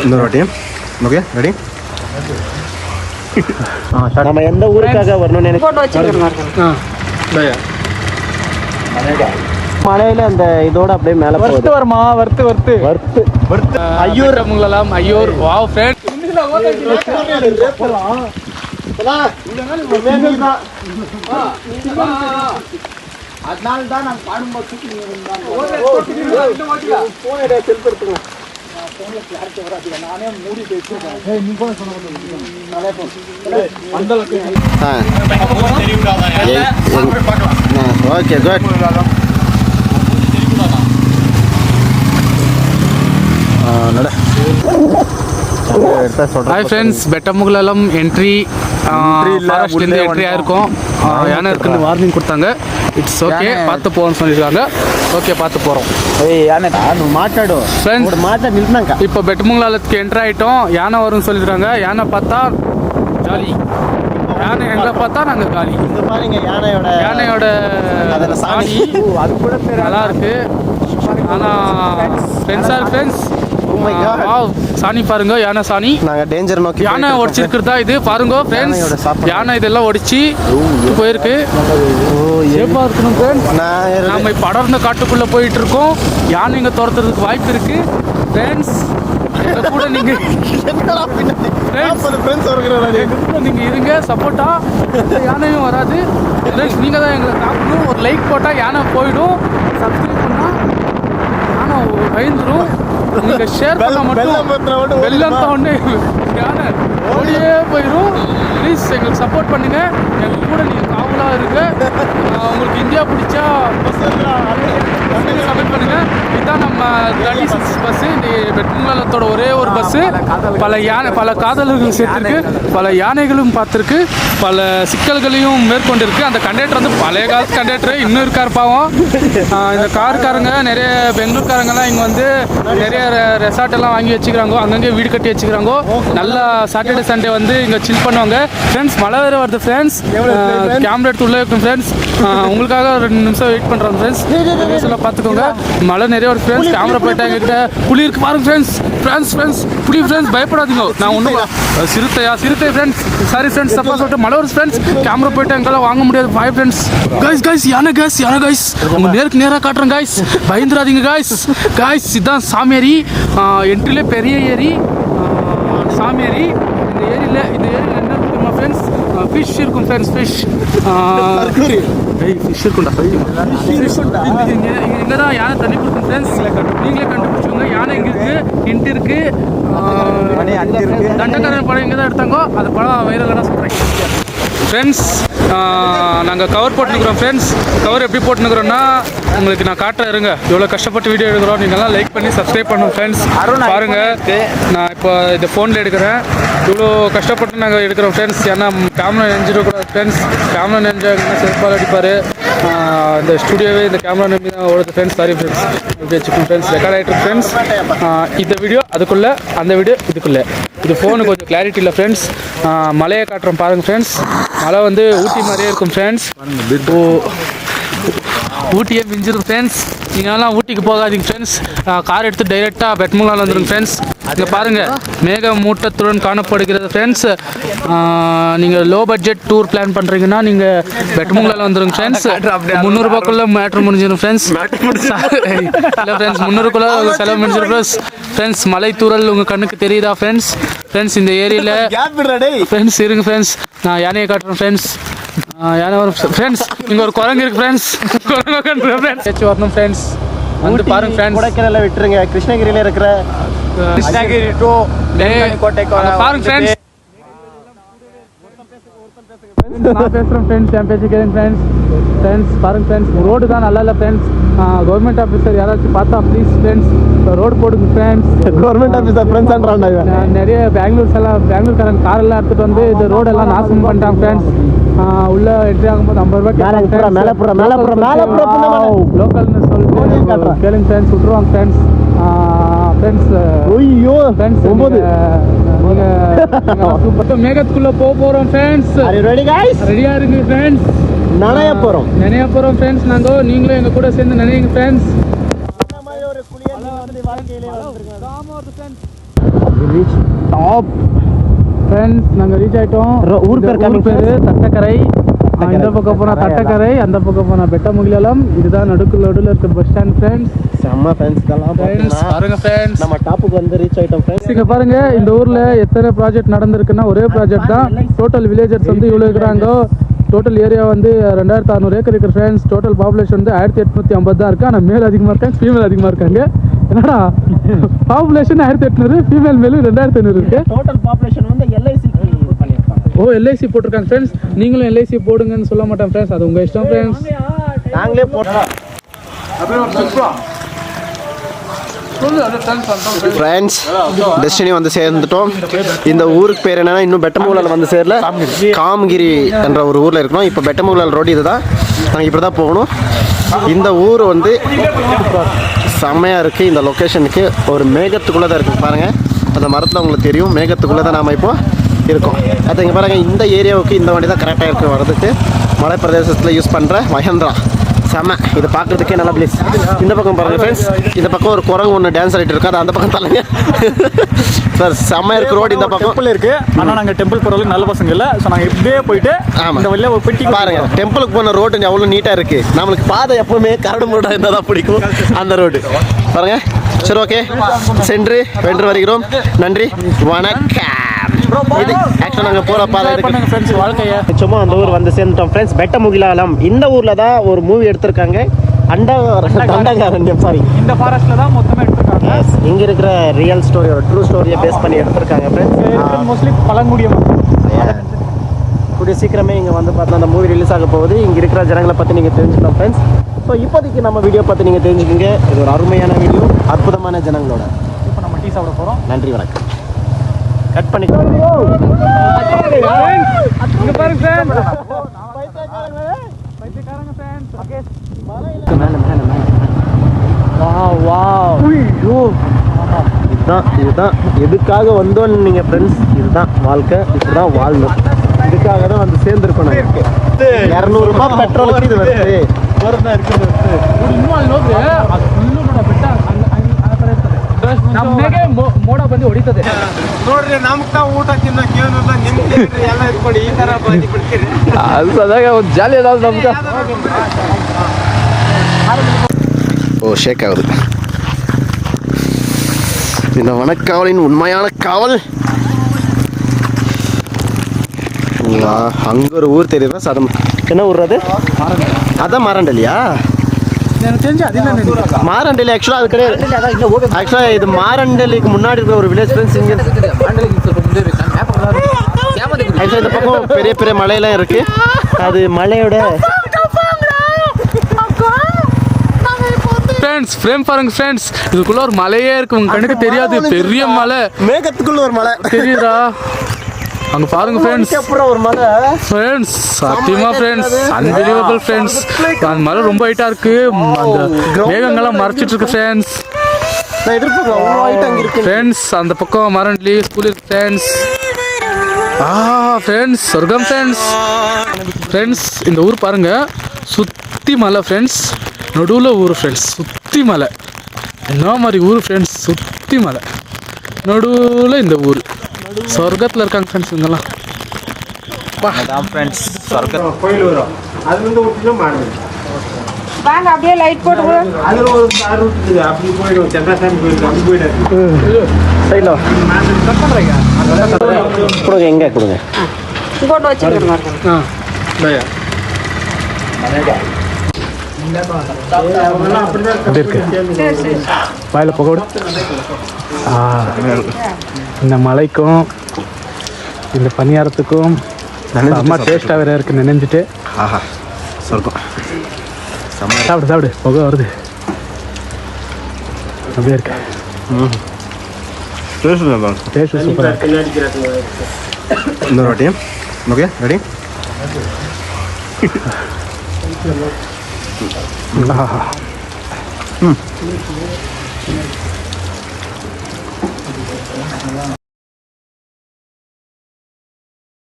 இன்னொரு வாட்டி. Okay ready? நம்ம எந்த ஊருக்காக வரணும்னு எனக்கு மலையில அந்த இதோட அப்படியே மேல வர்த்து வருமா? வர்த்து ஐயோர் முங்கலாம். ஐயோர் வாவ் ஃப்ரெண்ட். அதனால தான் நான் பாடும்போது நானே மூடி ஓகே குட். ஹாய் ஃப்ரெண்ட்ஸ், பெட்டமுகலம் என்ட்ரி என்ட்ரி ஆயிருக்கும். யானை இருக்குன்னு வார்னிங் கொடுத்தாங்க. இட்ஸ் ஓகே, பார்த்து போகணும்னு சொல்லியிருக்காங்க. ஓகே, பார்த்து போகிறோம். மாட்டாடும் ஃப்ரெண்ட்ஸ், மாட்ட நிறுத்தினாங்க. இப்போ பெட்டமுகலத்துக்கு என்ட்ரி ஆகிட்டோம். யானை வரும்னு சொல்லியிருக்காங்க. யானை பார்த்தா ஜாலி, யானை எங்களை பார்த்தா நாங்கள் காலி. யானையோட சாணி அது கூட நல்லா இருக்கு. ஆனால் ஃப்ரெண்ட்ஸ் சாணி பாருங்க, யானை சாணி. நாங்கள் டேஞ்சர் நோக்கி யானை ஒடிச்சிருக்கிறதா இது பாருங்க ஃப்ரெண்ட்ஸ். யானை இதெல்லாம் ஒடிச்சு போயிருக்கு. சேஃபாக இருக்கணும் ஃப்ரெண்ட்ஸ். நம்ம இப்போ அடர்ந்த காட்டுக்குள்ளே போயிட்டு இருக்கோம். யானை இங்கே துரத்துறதுக்கு வாய்ப்பு இருக்கு ஃப்ரெண்ட்ஸ். கூட நீங்கள் இருங்க, சப்போர்ட்டா. யானையும் வராது ஃப்ரெண்ட்ஸ். நீங்கள் தான் எங்களை காக்கணும். ஒரு லைக் போட்டால் யானை போயிடும். சப்ஸ்கிரைப் பண்ணால் யானை பயந்துடும். நீங்கள் ஷேர் பண்ண மட்டும் வெள்ளம் தான் யானை ஓடியே போயிடும். ப்ளீஸ் எங்களுக்கு சப்போர்ட் பண்ணுங்க. எங்களுக்கு கூட நீங்கள் காவலாக இருங்க. உங்களுக்கு இந்தியா பிடிச்சா சப்போர்ட் பண்ணுங்க. இதுதான் நம்ம 36 பஸ்ஸு. இந்த பெட்டமுகலத்தோட ஒரே ஒரு பஸ்ஸு. பல காதலர்கள் சேர்த்துருக்கு, பல யானைகளும் பார்த்துருக்கு, பல சிக்கல்களையும் மேற்கொண்டிருக்கு. அந்த கண்டக்டர் வந்து பழைய காலத்து கண்டக்டர் இன்னும் இருக்கார் பாவம். இந்த காருக்காரங்க நிறைய பெங்களூர்காரங்கெல்லாம் இங்கே வந்து நிறைய ரெசார்ட் எல்லாம் வாங்கி வச்சுக்கிறாங்க. அங்கங்கே வீடு கட்டி வச்சுக்கிறாங்க. நல்லா சாட்டர்டே சண்டே வந்து இங்கே சில் பண்ணுவாங்க ஃப்ரெண்ட்ஸ். மழை வேறு வருது ஃப்ரெண்ட்ஸ். கேமரா எடுத்து உள்ளே இருக்கும் ஃப்ரெண்ட்ஸ். உங்களுக்காக 2 நிமிஷம் வெயிட் பண்ணுறோம் ஃப்ரெண்ட்ஸ். எல்லாம் பார்த்துக்கோங்க. மழை நிறைய வருது ஃப்ரெண்ட்ஸ். கேமரா போயிட்டாங்க கிட்ட புளி இருக்கு பாருங்க ஃப்ரெண்ட்ஸ். புளி ஃப்ரெண்ட்ஸ், பயப்படாதீங்க. நான் ஒன்றும் சிறுத்தை ஃப்ரெண்ட்ஸ். சாரி ஃப்ரெண்ட்ஸ், தப்பா சொல்லிட்டு மழை வருது ஃப்ரெண்ட்ஸ். கேமரா போயிட்டு எங்களால் வாங்க முடியாது. Bye friends. கைஸ் யானை கைஸ் உங்க நேராக காட்டுறேன் கைஸ். பயந்துடாதீங்க கைஸ். இதுதான் சாமியாரி. என்ட்ரிலே பெரிய ஏரி சாமியாரி. இந்த ஏரியில் என்ன இருக்குமா ஃப்ரெண்ட்ஸ்? ஃபிஷ் இருக்கும் ஃப்ரெண்ட்ஸ். ஃபிஷ் இருக்கும்டா. இங்கே தான் யானை தண்ணி கொடுக்கும் ஃப்ரெண்ட்ஸ். நீங்களே கண்டுபிடிச்சோங்க. யானை இங்கே இருக்குது, ஹிண்ட் இருக்குது. தண்டக்காரன் படம் இங்கே தான் எடுத்தாங்கோ. அந்த படம் வைரலாக தான் சொல்கிறேன் ஃப்ரெண்ட்ஸ். நாங்கள் கவர் போட்டுருக்குறோம் ஃப்ரெண்ட்ஸ். கவர் எப்படி போட்டுருக்குறோன்னா உங்களுக்கு நான் காட்டுறேன் இருங்க. எவ்வளோ கஷ்டப்பட்டு வீடியோ எடுக்கிறோம். நீங்கள்லாம் லைக் பண்ணி சப்ஸ்கிரைப் பண்ணுவோம் ஃப்ரெண்ட்ஸ். பாருங்கள், நான் இப்போ இந்த ஃபோனில் எடுக்கிறேன். இவ்வளோ கஷ்டப்பட்டு நாங்கள் எடுக்கிறோம் ஃப்ரெண்ட்ஸ். ஏன்னா கேமரா நெஞ்சிடக்கூடாது ஃப்ரெண்ட்ஸ். கேமரா நெஞ்சாங்கன்னா செல்ஃபால் அடிப்பார். இந்த ஸ்டுடியோவே இந்த கேமரா நம்பி தான் ஓடுது ஃப்ரெண்ட்ஸ். சாரி ஃப்ரெண்ட்ஸ், இப்படி வச்சுக்கோங்க ஃப்ரெண்ட்ஸ். ரெக்கார்ட் ஆகிட்டு ஃப்ரெண்ட்ஸ். இந்த வீடியோ அதுக்குள்ளே, அந்த வீடியோ இதுக்குள்ளே. இது ஃபோனு கொஞ்சம் கிளாரிட்டி இல்லை ஃப்ரெண்ட்ஸ். மலையை காட்டுறோம் பாருங்கள் ஃப்ரெண்ட்ஸ். மழை வந்து ஊட்டி மாதிரியே இருக்கும் ஃப்ரெண்ட்ஸ். ஊட்டியே மிஞ்சிடும் ஃப்ரெண்ட்ஸ். நீங்கள்லாம் ஊட்டிக்கு போகாதீங்க ஃப்ரெண்ட்ஸ். கார் எடுத்து டைரெக்டாக பெட்டமுகலம் வந்துடுங்க ஃப்ரெண்ட்ஸ். இங்கே பாருங்கள், மேக மூட்டத்துடன் காணப்படுகிறது ஃப்ரெண்ட்ஸ். நீங்கள் லோ பட்ஜெட் டூர் பிளான் பண்ணுறீங்கன்னா நீங்கள் பெட்டமுகலம் வந்துடுங்க ஃப்ரெண்ட்ஸ். 300 ரூபாய்க்குள்ளே மேட்ரு முடிஞ்சிடும் ஃப்ரெண்ட்ஸ். இல்லை ஃப்ரெண்ட்ஸ், 300க்குள்ளே செலவு முடிஞ்சிடும் ஃப்ரெண்ட்ஸ். மலை தூரல் உங்கள் கண்ணுக்கு தெரியுதா ஃப்ரெண்ட்ஸ்? இந்த ஏரியாவில் ஃப்ரெண்ட்ஸ் இருங்க ஃப்ரெண்ட்ஸ். நான் யானையை காட்டுறேன் ஃப்ரெண்ட்ஸ். யானை வரும் ஃப்ரெண்ட்ஸ். இங்கே ஒரு குரங்கு இருக்குது ஃப்ரெண்ட்ஸ். குரங்கு வரணும் ஃப்ரெண்ட்ஸ். வந்து பாருங்க ஃப்ரெண்ட்ஸ். கொடைக்கானல விட்டுருங்க. கிருஷ்ணகிரியில் இருக்கிற கிருஷ்ணகிரி டு கோட்டைக்கு பாருங்க ஃப்ரெண்ட்ஸ். நான் பேசுகிறேன் ஃப்ரெண்ட்ஸ். என் பேச்சு கேளுங்க ஃப்ரெண்ட்ஸ். பாருங்க ஃப்ரெண்ட்ஸ், ரோடு தான் நல்லா இல்லை ஃப்ரெண்ட்ஸ். கவர்மெண்ட் ஆஃபீஸர் யாராச்சும் பார்த்தா ப்ளீஸ் ஃப்ரெண்ட்ஸ் ரோடு போடுங்க ஃப்ரெண்ட்ஸ். கவர்மெண்ட் ஆஃபீஸர் ஃப்ரெண்ட்ஸ் நிறைய பெங்களூர்காரன் காரெல்லாம் எடுத்துகிட்டு வந்து இந்த ரோடெல்லாம் நாசம் பண்ணிட்டாங்க ஃப்ரெண்ட்ஸ். உள்ள என்ட்ரி ஆகும்போது 50 ரூபாய் லோக்கல்னு சொல்லிட்டு கேளுங்க ஃப்ரெண்ட்ஸ். விட்டுருவாங்க ஃப்ரெண்ட்ஸ். மேகத்துக்குள்ள போறோம் ஃப்ரெண்ட்ஸ். ரெடியா இருக்கு ஃப்ரெண்ட்ஸ். நனைய போறோம் ஃப்ரெண்ட்ஸ். நீங்களும் எங்க கூட சேர்ந்து நினைங்க ஃப்ரெண்ட்ஸ். டாப் ஃப்ரெண்ட்ஸ் நாங்கள் ரீச் ஆகிட்டோம். ஊர் பேர் தட்டக்கரை. இந்த பக்கம் போனால் தட்டக்கரை, அந்த பக்கம் போனால் பெட்டமுகிலம். இதுதான் நடுவில் இருக்க பஸ் ஸ்டாண்ட் ஃப்ரெண்ட்ஸ். செம்ம ஃப்ரெண்ட்ஸ் இதெல்லாம் பாருங்க ஃப்ரெண்ட்ஸ், நம்ம டாப்புக்கு வந்து ரீச் ஆகிட்டோம் ஃப்ரெண்ட்ஸ். இங்கே பாருங்க இந்த ஊரில் எத்தனை ப்ராஜெக்ட் நடந்திருக்குன்னா ஒரே ப்ராஜெக்ட் தான். டோட்டல் வில்லேஜர்ஸ் வந்து இவ்வளோ இருக்கிறாங்க. டோட்டல் ஏரியா வந்து 2600 ஏக்கர் இருக்குது ஃப்ரெண்ட்ஸ். டோட்டல் பாப்புலேஷன் வந்து 1850 தான் இருக்குது. ஆனால் மேல் அதிகமாக இருக்காங்க, ஃபீமேல் அதிகமாக இருக்காங்க. என்னடா பாப்புலேஷன் 1800, ஃபீமேல் மேலும் 2500 இருக்குது. டோட்டல் பாப்புலேஷன் வந்து எல்ஐசி பண்ணியிருக்காங்க. ஓ எல்ஐசி போட்டிருக்காங்க ஃப்ரெண்ட்ஸ். நீங்களும் எல்ஐசி போடுங்கன்னு சொல்ல மாட்டேன் ஃப்ரெண்ட்ஸ், அது உங்கள் இஷ்டம் ஃப்ரெண்ட்ஸ். நாங்களே போட்டோம் ஃப்ரெண்ட்ஸ். டெஸ்டினி வந்து சேர்ந்துட்டோம். இந்த ஊருக்கு பேர் என்னன்னா இன்னும் பெட்டமுகலால் வந்து சேரல. காமகிரி என்ற ஒரு ஊரில் இருக்கணும். இப்போ பெட்டமுகலால் ரோடு இதுதான். நாங்கள் இப்படி தான் போகணும். இந்த ஊர் வந்து செம்மையாக இருக்குது. இந்த லொக்கேஷனுக்கு ஒரு மேகத்துக்குள்ளே தான் இருக்குது பாருங்கள். அந்த மரத்தில் உங்களுக்கு தெரியும், மேகத்துக்குள்ளே தான் நாம் இப்போ இருக்கோம். அது இங்கே பாருங்கள், இந்த ஏரியாவுக்கு இந்த வண்டி தான் கரெக்டாக இருக்குது வர்றதுக்கு. மலை பிரதேசத்தில் யூஸ் பண்ணுற மஹேந்திரா செம்ம. இது பார்க்குறதுக்கே நல்லா பிளேஸ். இந்த பக்கம் பாருங்கள் ஃப்ரெண்ட்ஸ், இந்த பக்கம் ஒரு குரங்கு ஒன்று டான்ஸ் ஆடிட்டு இருக்கு. அது அந்த பக்கம் தலைங்க சார். செம்மையாக இருக்குது ரோடு. இந்த பக்கம் டெம்பிள் இருக்குது. ஆனால் நாங்கள் டெம்பிள் போகிறதுக்கு நல்ல பசங்க இல்லை. ஸோ நாங்கள் இப்படியே போயிட்டு இந்த வழியில் ஒரு பெட்டி பாருங்கள். டெம்பிளுக்கு போன ரோடு எவ்வளோ நீட்டாக இருக்குது. நம்மளுக்கு பாதை எப்போவுமே கரடு முரடாக இருந்தால் தான் பிடிக்கும் அந்த ரோடு பாருங்கள். சரி ஓகே, சென்று வென்று வருகிறோம். நன்றி, வணக்கம். இது ஆக்சுவலாக நாங்கள் போகிற பாதை ஃப்ரெண்ட்ஸ் வாழ்க்கையை சும்மா அந்த ஊர் வந்து சேர்ந்துட்டோம் ஃப்ரெண்ட்ஸ். பெட்டமுகிலாலம் இந்த ஊரில் தான் ஒரு மூவி எடுத்திருக்காங்க. சாரி, இந்த ஃபாரஸ்ட்டில் தான் மொத்தமாக எடுத்துருக்காங்க. இங்கே இருக்கிற ரியல் ஸ்டோரியோட ட்ரூ ஸ்டோரியை பேஸ் பண்ணி எடுத்திருக்காங்க ஃப்ரெண்ட்ஸ். மோஸ்ட்லி பழங்குடிய மக்கள். கூடிய சீக்கிரமே இங்கே வந்து பார்த்தா அந்த மூவி ரிலீஸ் ஆக போகுது. இங்கே இருக்கிற ஜனங்களை பற்றி நீங்கள் தெரிஞ்சுக்கலாம் ஃப்ரெண்ட்ஸ். ஸோ இப்போதைக்கு நம்ம வீடியோ பார்த்து நீங்கள் தெரிஞ்சுக்கோங்க. இது ஒரு அருமையான வீடியோ, அற்புதமான ஜனங்களோட. இப்போ நம்ம டீ சாப்பிட போகிறோம். நன்றி, வணக்கம். கட் பண்ணிக்கோ. இதுதான் எதுக்காக வந்தோன்னு நீங்கள் ஃப்ரெண்ட்ஸ். இதுதான் வாழ்க்கை, இதுதான் வாழணும். இதுக்காக தான் வந்து சேர்ந்துருக்கணும். 200 ரூபாய் பெட்ரோலுக்கு இது வருது. ನಮಗೆ ಮೋಡ ಬಂದು ಹೊಡಿತದೆ ನೋಡ್ರಿ. ನಮ್ಗೆ ತಾವು ಊಟ ತಿನ್ನಕ್ಕೆ ಏನಿಲ್ಲ, ನಿಮ್ಗೆ ಎಲ್ಲ ಇಟ್ಕೊಂಡು ಈ ಥರ ಬಂದು ಬಿಡ್ತೀರಿ. ಅದು ಸದಾಗ ಒಂದು ಜಾಲಿ ಅದಾವ ನಮ್ಗೆ. ஓ ஷேக் ஆகுது. இந்த வனக்காவலின் உண்மையான காவல். அங்கே ஒரு ஊர் தெரியுதா சடம். என்ன ஊர் அது? அதான் மாரண்டலியா? எனக்கு தெரிஞ்சு அது மாரண்டலி ஆக்சுவலாக அது கிடையாது. ஆக்சுவலாக இது மாரண்டலிக்கு முன்னாடி இருக்கிற ஒரு வில்லேஜ் ஃப்ரெண்ட்ஸ். இங்கே ஆக்சுவலாக இந்த பக்கம் பெரிய பெரிய மலையெல்லாம் இருக்கு. அது மலையோட ஃப்ரெண்ட்ஸ் ஃப்ரேம் பாருங்க ஃப்ரெண்ட்ஸ். இதுக்குள்ள ஒரு மலையே இருக்கு, உங்க கண்ணுக்கு தெரியாது. பெரிய மலை, மேகத்துக்குள்ள ஒரு மலை தெரியுதா? அங்க பாருங்க ஃப்ரெண்ட்ஸ். அப்புறம் ஒரு மலை ஃப்ரெண்ட்ஸ் சத்தியமா ஃப்ரெண்ட்ஸ் அன்பிலீவபிள் ஃப்ரெண்ட்ஸ். அந்த மலை ரொம்ப ஹைட்டா இருக்கு. அந்த மேகங்கள்லாம் மறைச்சிட்டு இருக்கு ஃப்ரெண்ட்ஸ். நான் எதிர்பார்க்கல அவ்வளோ ஹைட் அங்கே இருக்கு ஃப்ரெண்ட்ஸ். அந்த பக்கம் மரண்ட்லி ஸ்கூல் இருக்கு ஃப்ரெண்ட்ஸ். ஃப்ரெண்ட்ஸ் சொர்க்கம் ஃப்ரெண்ட்ஸ். ஃப்ரெண்ட்ஸ் இந்த ஊர் பாருங்க, சுற்றி மலை ஃப்ரெண்ட்ஸ். நடுவில் ஊர் ஃப்ரெண்ட்ஸ், சுற்றி மலை. என்ன மாதிரி ஊர் ஃப்ரெண்ட்ஸ், சுற்றி மலை நடுவில் இந்த ஊர். சொர்க்கத்தில் இருக்காங்க ஃப்ரெண்ட்ஸ் இவங்கெல்லாம். ஃப்ரெண்ட்ஸ் சொர்க்கம் கோயில் வரும். அது வந்து ஊட்டிலும் மாடுது. வாங்க அப்படியே லைட் போட்டு அதில் ஒரு கார் இருக்குது. அப்படி போயிடும். சந்திரசாமி கோயிலுக்கு அப்படி போயிடாது. சைடில் கொடுங்க. எங்கே கொடுங்க போட்டு வச்சுருக்கேன். அப்படி இருக்கு வாயில் புகோடு. இந்த மலைக்கும் இந்த பணியாரத்துக்கும் அம்மா டேஸ்ட்டாக வேறு இருக்குது. நினைஞ்சிட்டு ஆஹா சொர்க்கம். சாப்பிடு சாப்பிடு, புகை வருது. அப்படியே இருக்கு. டேஸ்ட் சூப்பராக இருக்கு. இன்னொரு வாட்டி. Okay ready.